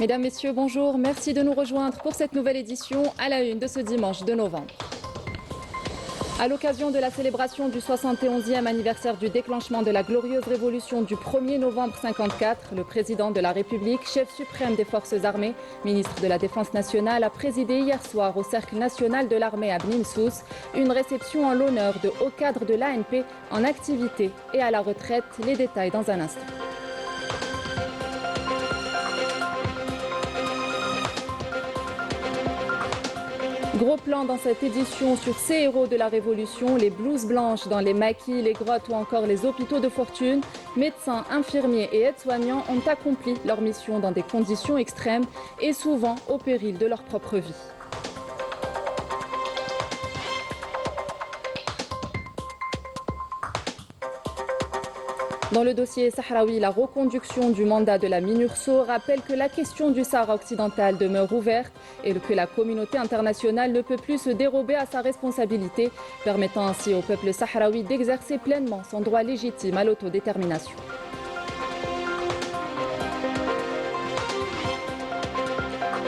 Mesdames, Messieurs, bonjour. Merci de nous rejoindre pour cette nouvelle édition à la une de ce dimanche 2 novembre. À l'occasion de la célébration du 71e anniversaire du déclenchement de la glorieuse révolution du 1er novembre 1954, le président de la République, chef suprême des forces armées, ministre de la Défense nationale, a présidé hier soir au Cercle national de l'armée à Bnin Souss une réception en l'honneur de hauts cadres de l'ANP en activité et à la retraite. Les détails dans un instant. Gros plan dans cette édition sur ces héros de la Révolution, les blouses blanches dans les maquis, les grottes ou encore les hôpitaux de fortune. Médecins, infirmiers et aides-soignants ont accompli leur mission dans des conditions extrêmes et souvent au péril de leur propre vie. Dans le dossier sahraoui, la reconduction du mandat de la MINURSO rappelle que la question du Sahara occidental demeure ouverte et que la communauté internationale ne peut plus se dérober à sa responsabilité, permettant ainsi au peuple sahraoui d'exercer pleinement son droit légitime à l'autodétermination.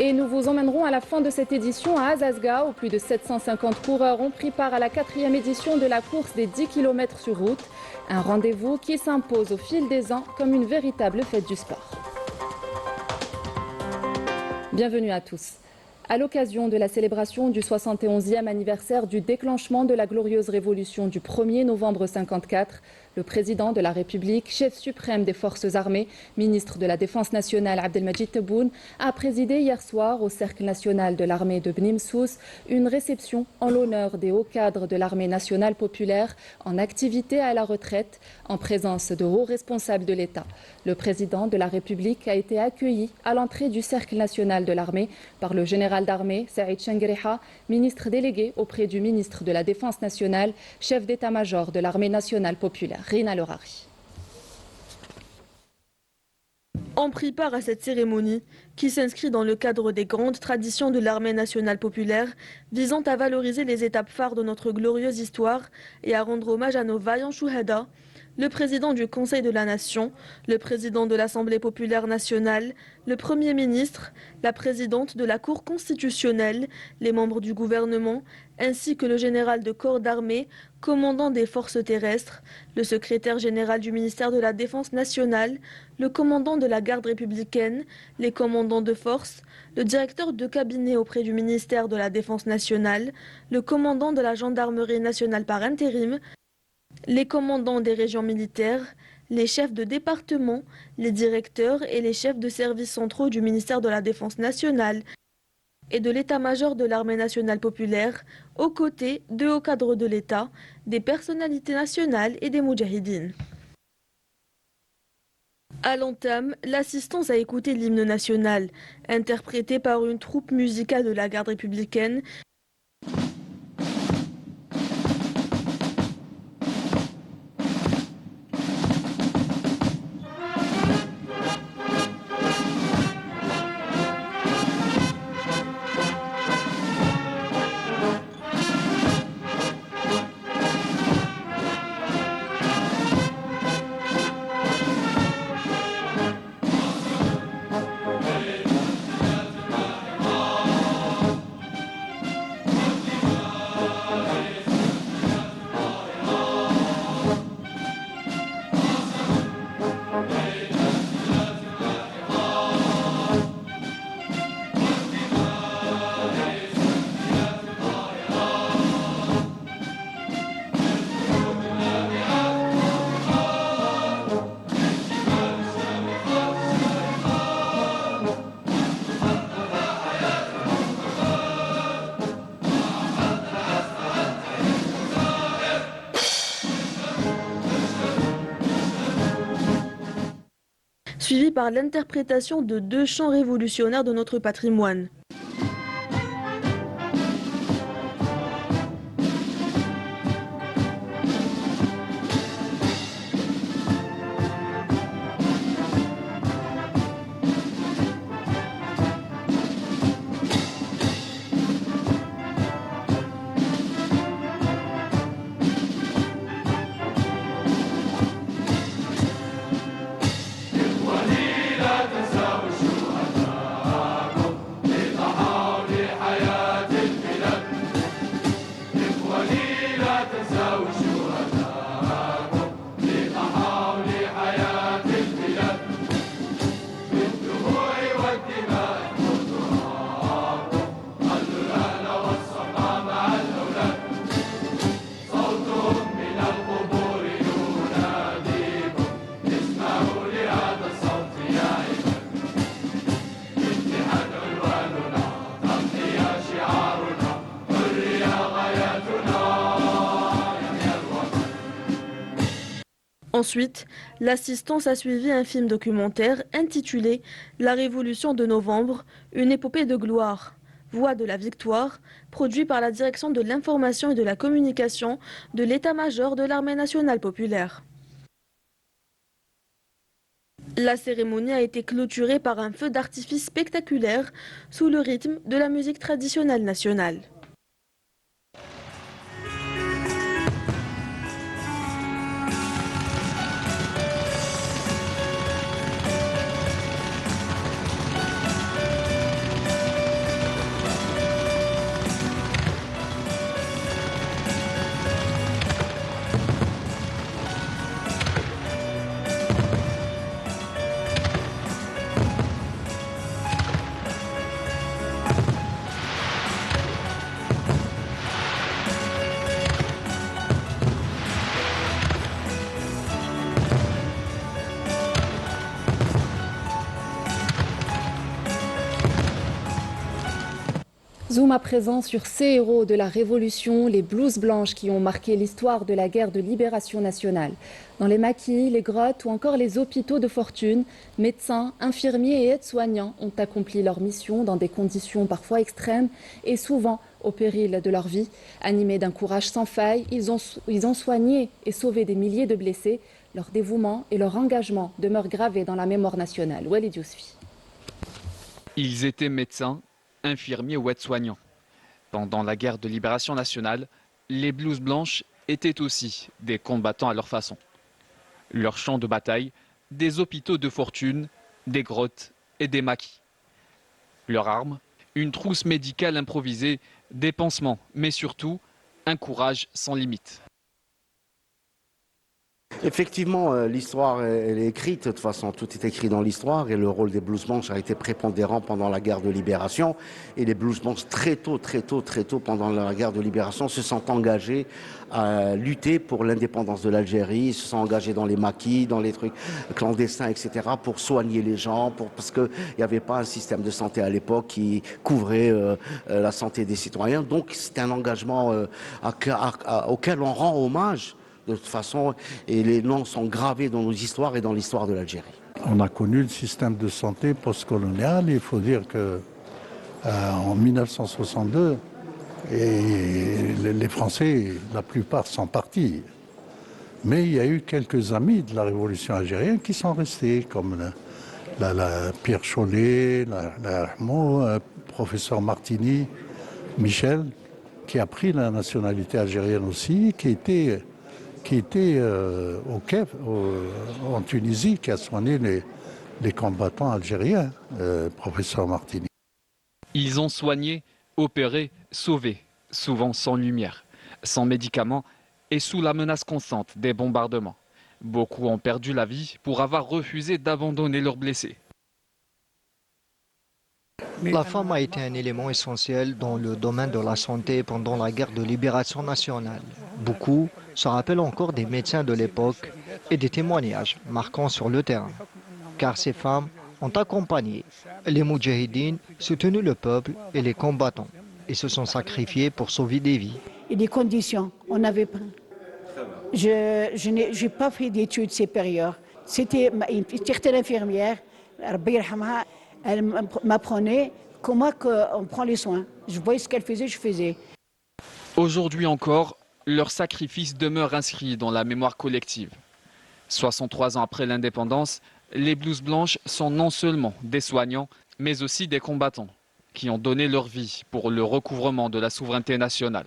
Et nous vous emmènerons à la fin de cette édition à Azazga, où plus de 750 coureurs ont pris part à la 4e édition de la course des 10 km sur route. Un rendez-vous qui s'impose au fil des ans comme une véritable fête du sport. Bienvenue à tous. À l'occasion de la célébration du 71e anniversaire du déclenchement de la glorieuse révolution du 1er novembre 1954, le président de la République, chef suprême des forces armées, ministre de la Défense nationale Abdelmajid Tebboune, a présidé hier soir au Cercle national de l'armée de Bnin Souss une réception en l'honneur des hauts cadres de l'armée nationale populaire en activité à la retraite, en présence de hauts responsables de l'État. Le président de la République a été accueilli à l'entrée du Cercle national de l'armée par le général d'armée Saïd Chengreha, ministre délégué auprès du ministre de la Défense nationale, chef d'état-major de l'armée nationale populaire. Rina Lerari. On prit part à cette cérémonie qui s'inscrit dans le cadre des grandes traditions de l'armée nationale populaire visant à valoriser les étapes phares de notre glorieuse histoire et à rendre hommage à nos vaillants chouhada, le président du Conseil de la Nation, le président de l'Assemblée populaire nationale, le Premier ministre, la présidente de la Cour constitutionnelle, les membres du gouvernement, ainsi que le général de corps d'armée, commandant des forces terrestres, le secrétaire général du ministère de la Défense nationale, le commandant de la garde républicaine, les commandants de force, le directeur de cabinet auprès du ministère de la Défense nationale, le commandant de la gendarmerie nationale par intérim, les commandants des régions militaires, les chefs de département, les directeurs et les chefs de services centraux du ministère de la Défense nationale et de l'état-major de l'armée nationale populaire, aux côtés de hauts cadres de l'État, des personnalités nationales et des moudjahidines. À l'entame, l'assistance a écouté l'hymne national, interprété par une troupe musicale de la garde républicaine, suivi par l'interprétation de 2 chants révolutionnaires de notre patrimoine. Ensuite, l'assistance a suivi un film documentaire intitulé La Révolution de novembre, une épopée de gloire, Voix de la victoire, produit par la Direction de l'information et de la communication de l'état-major de l'Armée nationale populaire. La cérémonie a été clôturée par un feu d'artifice spectaculaire sous le rythme de la musique traditionnelle nationale. Zoom à présent sur ces héros de la Révolution, les blouses blanches qui ont marqué l'histoire de la guerre de libération nationale. Dans les maquis, les grottes ou encore les hôpitaux de fortune, médecins, infirmiers et aides-soignants ont accompli leur mission dans des conditions parfois extrêmes et souvent au péril de leur vie. Animés d'un courage sans faille, ils ont soigné et sauvé des milliers de blessés. Leur dévouement et leur engagement demeurent gravés dans la mémoire nationale. Walid Yousfi. Ils étaient médecins, infirmiers ou aides-soignants. Pendant la guerre de libération nationale, les blouses blanches étaient aussi des combattants à leur façon. Leur champ de bataille, des hôpitaux de fortune, des grottes et des maquis. Leur arme, une trousse médicale improvisée, des pansements, mais surtout un courage sans limite. Effectivement, l'histoire elle est écrite, de toute façon tout est écrit dans l'histoire et le rôle des blouses blanches a été prépondérant pendant la guerre de libération et les blouses blanches très tôt pendant la guerre de libération se sont engagés à lutter pour l'indépendance de l'Algérie, se sont engagés dans les maquis, dans les trucs clandestins, etc. pour soigner les gens, parce qu'il n'y avait pas un système de santé à l'époque qui couvrait la santé des citoyens. Donc c'est un engagement auquel on rend hommage. De toute façon, et les noms sont gravés dans nos histoires et dans l'histoire de l'Algérie. On a connu le système de santé postcolonial. Il faut dire que en 1962, les Français, la plupart sont partis. Mais il y a eu quelques amis de la révolution algérienne qui sont restés, comme Pierre Chollet, professeur Martini, Michel, qui a pris la nationalité algérienne aussi, qui était au Caire, en Tunisie, qui a soigné les combattants algériens, professeur Martini. Ils ont soigné, opéré, sauvé, souvent sans lumière, sans médicaments et sous la menace constante des bombardements. Beaucoup ont perdu la vie pour avoir refusé d'abandonner leurs blessés. La femme a été un élément essentiel dans le domaine de la santé pendant la guerre de libération nationale. Beaucoup se rappellent encore des médecins de l'époque et des témoignages marquants sur le terrain. Car ces femmes ont accompagné les moudjahidines, soutenu le peuple et les combattants et se sont sacrifiés pour sauver des vies. Et des conditions, on n'avait pas. Je n'ai pas fait d'études supérieures. C'était une certaine infirmière, elle m'apprenait comment on prend les soins. Je voyais ce qu'elle faisait, je faisais. Aujourd'hui encore, leur sacrifice demeure inscrit dans la mémoire collective. 63 ans après l'indépendance, les blouses blanches sont non seulement des soignants, mais aussi des combattants qui ont donné leur vie pour le recouvrement de la souveraineté nationale.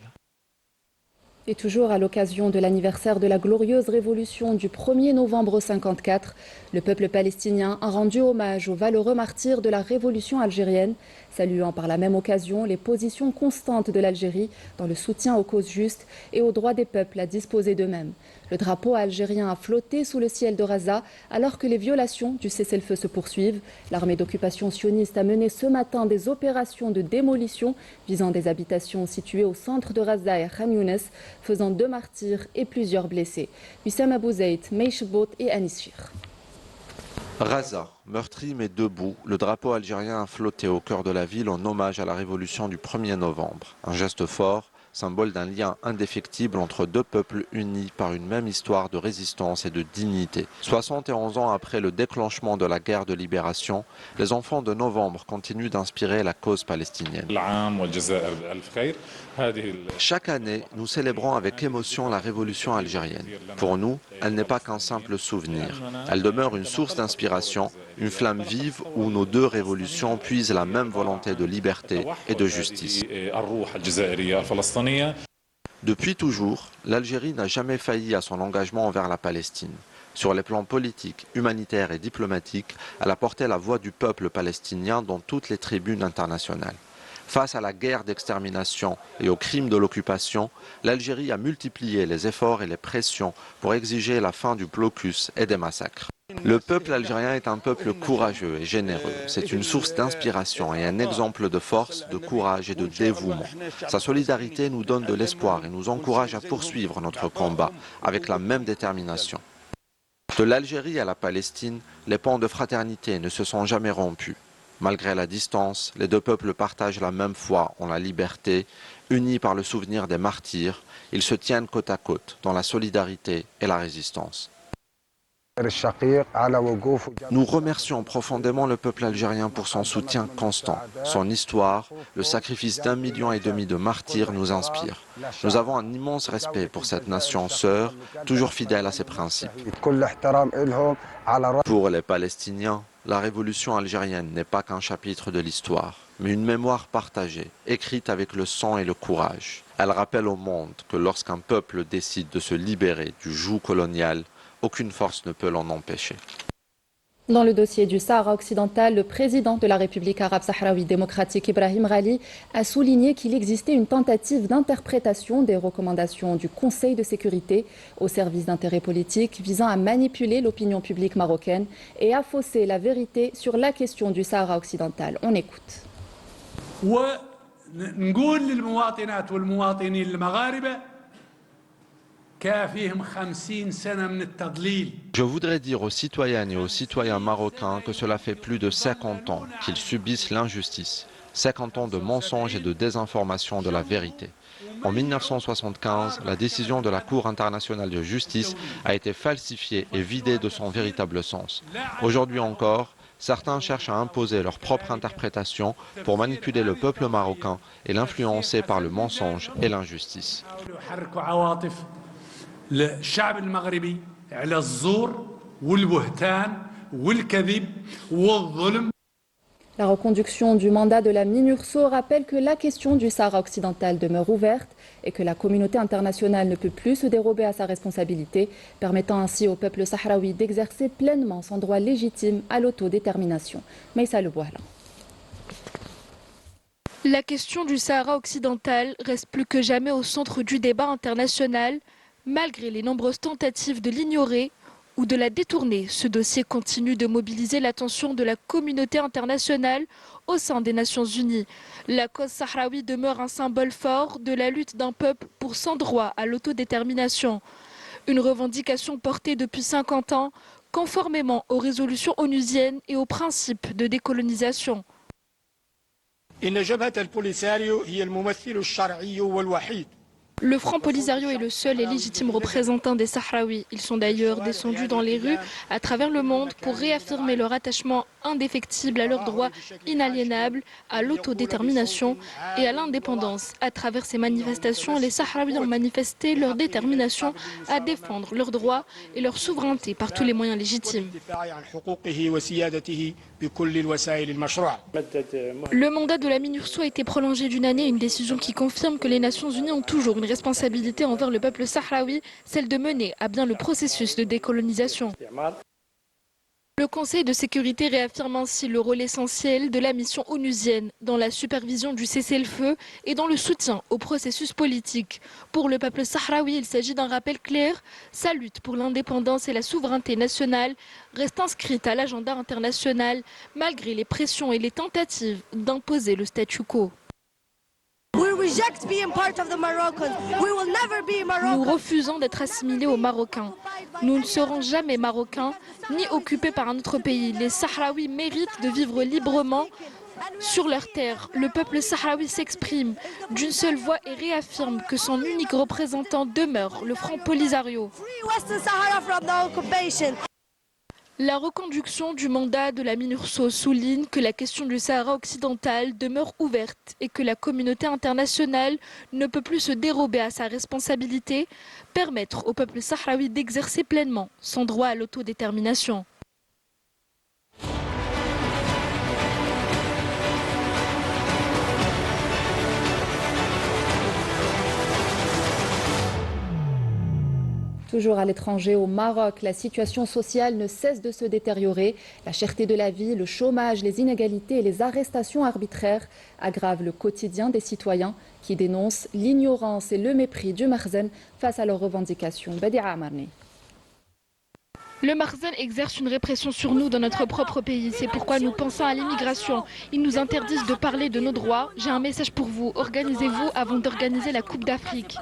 Et toujours à l'occasion de l'anniversaire de la glorieuse révolution du 1er novembre 1954, le peuple palestinien a rendu hommage aux valeureux martyrs de la révolution algérienne, saluant par la même occasion les positions constantes de l'Algérie dans le soutien aux causes justes et aux droits des peuples à disposer d'eux-mêmes. Le drapeau algérien a flotté sous le ciel de Raza alors que les violations du cessez-le-feu se poursuivent. L'armée d'occupation sioniste a mené ce matin des opérations de démolition visant des habitations situées au centre de Raza et Khan Younes, faisant 2 martyrs et plusieurs blessés. Wissam Abou Zaid, Meish Bout et Anis Fir. Raza, meurtri mais debout, le drapeau algérien a flotté au cœur de la ville en hommage à la révolution du 1er novembre. Un geste fort, symbole d'un lien indéfectible entre 2 peuples unis par une même histoire de résistance et de dignité. 71 ans après le déclenchement de la guerre de libération, les enfants de novembre continuent d'inspirer la cause palestinienne. Chaque année, nous célébrons avec émotion la révolution algérienne. Pour nous, elle n'est pas qu'un simple souvenir. Elle demeure une source d'inspiration, une flamme vive où nos 2 révolutions puisent la même volonté de liberté et de justice. Depuis toujours, l'Algérie n'a jamais failli à son engagement envers la Palestine. Sur les plans politiques, humanitaires et diplomatiques, elle a porté la voix du peuple palestinien dans toutes les tribunes internationales. Face à la guerre d'extermination et aux crimes de l'occupation, l'Algérie a multiplié les efforts et les pressions pour exiger la fin du blocus et des massacres. Le peuple algérien est un peuple courageux et généreux. C'est une source d'inspiration et un exemple de force, de courage et de dévouement. Sa solidarité nous donne de l'espoir et nous encourage à poursuivre notre combat avec la même détermination. De l'Algérie à la Palestine, les ponts de fraternité ne se sont jamais rompus. Malgré la distance, les 2 peuples partagent la même foi en la liberté. Unis par le souvenir des martyrs, ils se tiennent côte à côte dans la solidarité et la résistance. Nous remercions profondément le peuple algérien pour son soutien constant. Son histoire, le sacrifice d'1,5 million de martyrs nous inspire. Nous avons un immense respect pour cette nation sœur, toujours fidèle à ses principes. Pour les Palestiniens, la révolution algérienne n'est pas qu'un chapitre de l'histoire, mais une mémoire partagée, écrite avec le sang et le courage. Elle rappelle au monde que lorsqu'un peuple décide de se libérer du joug colonial, aucune force ne peut l'en empêcher. Dans le dossier du Sahara occidental, le président de la République arabe sahraoui démocratique Ibrahim Rali a souligné qu'il existait une tentative d'interprétation des recommandations du Conseil de sécurité au service d'intérêts politiques visant à manipuler l'opinion publique marocaine et à fausser la vérité sur la question du Sahara occidental. On écoute. Je voudrais dire aux citoyennes et aux citoyens marocains que cela fait plus de 50 ans qu'ils subissent l'injustice, 50 ans de mensonges et de désinformation de la vérité. En 1975, la décision de la Cour internationale de justice a été falsifiée et vidée de son véritable sens. Aujourd'hui encore, certains cherchent à imposer leur propre interprétation pour manipuler le peuple marocain et l'influencer par le mensonge et l'injustice. للشعب المغربي على الزور والبهتان والكذب والظلم. La reconduction du mandat de la MINURSO rappelle que la question du Sahara occidental demeure ouverte et que la communauté internationale ne peut plus se dérober à sa responsabilité, permettant ainsi au peuple sahraoui d'exercer pleinement son droit légitime à l'autodétermination. Maïssa Lebouala. La question du Sahara occidental reste plus que jamais au centre du débat international. Malgré les nombreuses tentatives de l'ignorer ou de la détourner, ce dossier continue de mobiliser l'attention de la communauté internationale au sein des Nations Unies. La cause sahraoui demeure un symbole fort de la lutte d'un peuple pour son droit à l'autodétermination. Une revendication portée depuis 50 ans, conformément aux résolutions onusiennes et aux principes de décolonisation. Le Front Polisario est le seul et légitime représentant des Sahraouis. Ils sont d'ailleurs descendus dans les rues à travers le monde pour réaffirmer leur attachement indéfectible à leurs droits inaliénables, à l'autodétermination et à l'indépendance. À travers ces manifestations, les Sahraouis ont manifesté leur détermination à défendre leurs droits et leur souveraineté par tous les moyens légitimes. بكل الوسائل المشروعة. Le mandat de la MINURSO a été prolongé d'une année, une décision qui confirme que les Nations Unies ont toujours une responsabilité envers le peuple sahraoui, celle de mener à bien le processus de décolonisation. Le Conseil de sécurité réaffirme ainsi le rôle essentiel de la mission onusienne dans la supervision du cessez-le-feu et dans le soutien au processus politique. Pour le peuple sahraoui, il s'agit d'un rappel clair. Sa lutte pour l'indépendance et la souveraineté nationale reste inscrite à l'agenda international malgré les pressions et les tentatives d'imposer le statu quo. Nous refusons d'être assimilés aux Marocains. Nous ne serons jamais Marocains ni occupés par un autre pays. Les Sahraouis méritent de vivre librement sur leur terre. Le peuple sahraoui s'exprime d'une seule voix et réaffirme que son unique représentant demeure le Front Polisario. La reconduction du mandat de la MINURSO souligne que la question du Sahara occidental demeure ouverte et que la communauté internationale ne peut plus se dérober à sa responsabilité, permettre au peuple sahraoui d'exercer pleinement son droit à l'autodétermination. Toujours à l'étranger, au Maroc, la situation sociale ne cesse de se détériorer. La cherté de la vie, le chômage, les inégalités et les arrestations arbitraires aggravent le quotidien des citoyens qui dénoncent l'ignorance et le mépris du Makhzen face à leurs revendications. Badia Amarni. Le Makhzen exerce une répression sur nous dans notre propre pays. C'est pourquoi nous pensons à l'immigration. Ils nous interdisent de parler de nos droits. J'ai un message pour vous. Organisez-vous avant d'organiser la Coupe d'Afrique.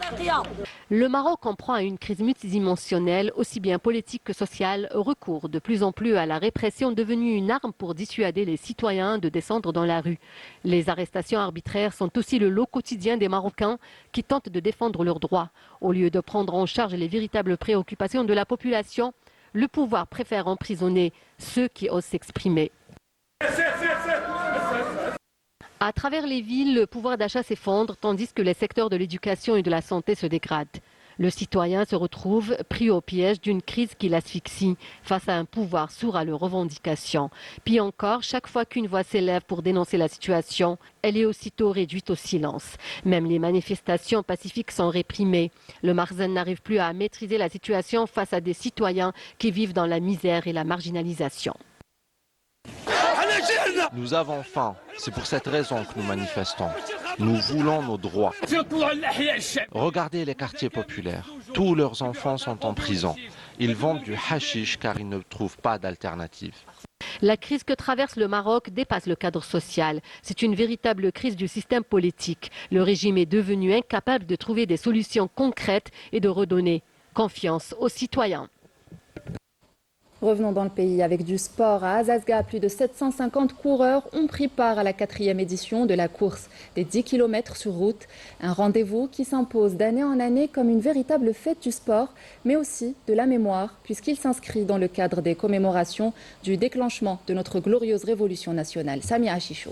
Le Maroc en proie à une crise multidimensionnelle, aussi bien politique que sociale, recourt de plus en plus à la répression devenue une arme pour dissuader les citoyens de descendre dans la rue. Les arrestations arbitraires sont aussi le lot quotidien des Marocains qui tentent de défendre leurs droits. Au lieu de prendre en charge les véritables préoccupations de la population, le pouvoir préfère emprisonner ceux qui osent s'exprimer. À travers les villes, le pouvoir d'achat s'effondre tandis que les secteurs de l'éducation et de la santé se dégradent. Le citoyen se retrouve pris au piège d'une crise qui l'asphyxie face à un pouvoir sourd à leurs revendications. Puis encore, chaque fois qu'une voix s'élève pour dénoncer la situation, elle est aussitôt réduite au silence. Même les manifestations pacifiques sont réprimées. Le Makhzen n'arrive plus à maîtriser la situation face à des citoyens qui vivent dans la misère et la marginalisation. Nous avons faim. C'est pour cette raison que nous manifestons. Nous voulons nos droits. Regardez les quartiers populaires. Tous leurs enfants sont en prison. Ils vendent du hashish car ils ne trouvent pas d'alternative. La crise que traverse le Maroc dépasse le cadre social. C'est une véritable crise du système politique. Le régime est devenu incapable de trouver des solutions concrètes et de redonner confiance aux citoyens. Revenons dans le pays avec du sport. À Azazga, plus de 750 coureurs ont pris part à la 4e édition de la course des 10 km sur route. Un rendez-vous qui s'impose d'année en année comme une véritable fête du sport, mais aussi de la mémoire, puisqu'il s'inscrit dans le cadre des commémorations du déclenchement de notre glorieuse révolution nationale. Samia Achicho.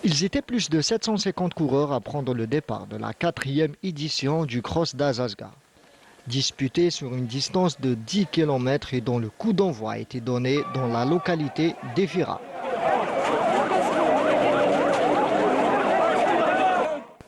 Ils étaient plus de 750 coureurs à prendre le départ de la 4e édition du Cross d'Azazga. Disputé sur une distance de 10 km et dont le coup d'envoi a été donné dans la localité d'Efira.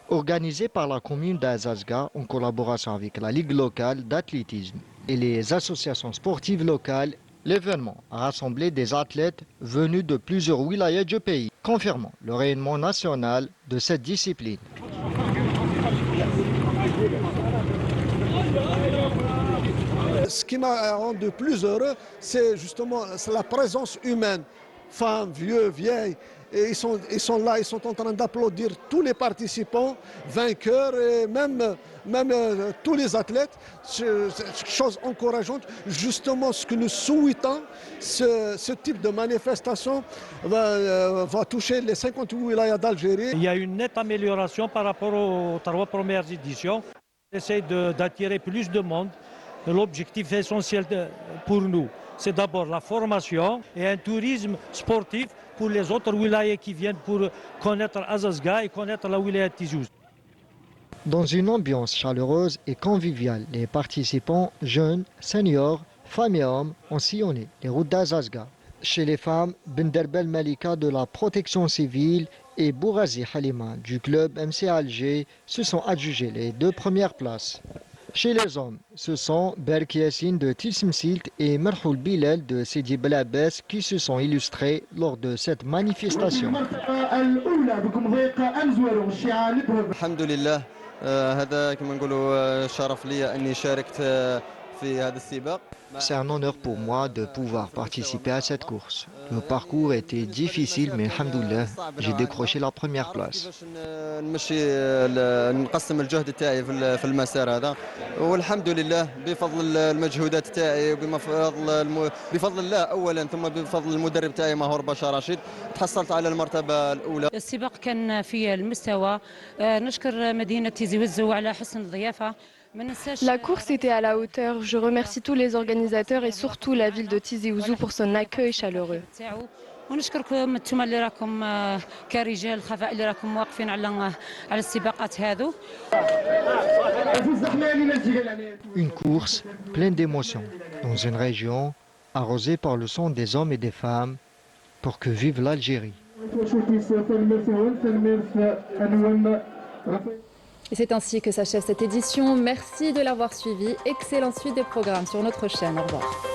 Organisé par la commune d'Azazga en collaboration avec la Ligue locale d'athlétisme et les associations sportives locales, l'événement a rassemblé des athlètes venus de plusieurs wilayas du pays, confirmant le rayonnement national de cette discipline. Ce qui m'a rendu plus heureux, c'est justement la présence humaine. Femmes, vieux, vieilles, et ils sont là, ils sont en train d'applaudir tous les participants, vainqueurs et même tous les athlètes. C'est chose encourageante. Justement, ce que nous souhaitons, ce type de manifestation va toucher les 58 wilayas d'Algérie. Il y a une nette amélioration par rapport aux 3 premières éditions. On essaie d'attirer plus de monde. L'objectif essentiel pour nous, c'est d'abord la formation et un tourisme sportif pour les autres wilayas qui viennent pour connaître Azazga et connaître la wilaya de Tizi Ouzou. Dans une ambiance chaleureuse et conviviale, les participants, jeunes, seniors, Femmes et hommes ont sillonné les routes d'Azazga. Chez les femmes, Benderbel Malika de la protection civile et Bourazi Halima du club MC Alger se sont adjugés les 2 premières places. Chez les hommes, ce sont Berk Yassine de Tilsimsilt et Merhoul Bilal de Sidi Belabès qui se sont illustrés lors de cette manifestation. Alhamdulillah, هذا كما نقولوا شرف لي أني شاركت في هذا السباق. C'est un honneur pour moi de pouvoir participer à cette course. Le parcours était difficile, mais alhamdoulilah, j'ai décroché la première place. نقسم الجهد تاعي في المسار هذا والحمد لله بفضل المجهودات تاعي بفضل الله اولا ثم بفضل المدرب تاعي ماهور بشار رشيد تحصلت على المرتبه الاولى. السباق كان في المستوى نشكر مدينه تيزي وزو على حسن الضيافه. La course était à la hauteur. Je remercie tous les organisateurs et surtout la ville de Tizi Ouzou pour son accueil chaleureux. ونشكركم انتم اللي راكم كرجال الخفاء اللي راكم واقفين على السباقات هذو. Une course pleine d'émotions dans une région arrosée par le son des hommes et des femmes pour que vive l'Algérie. Et c'est ainsi que s'achève cette édition. Merci de l'avoir suivi. Excellente suite des programmes sur notre chaîne. Au revoir.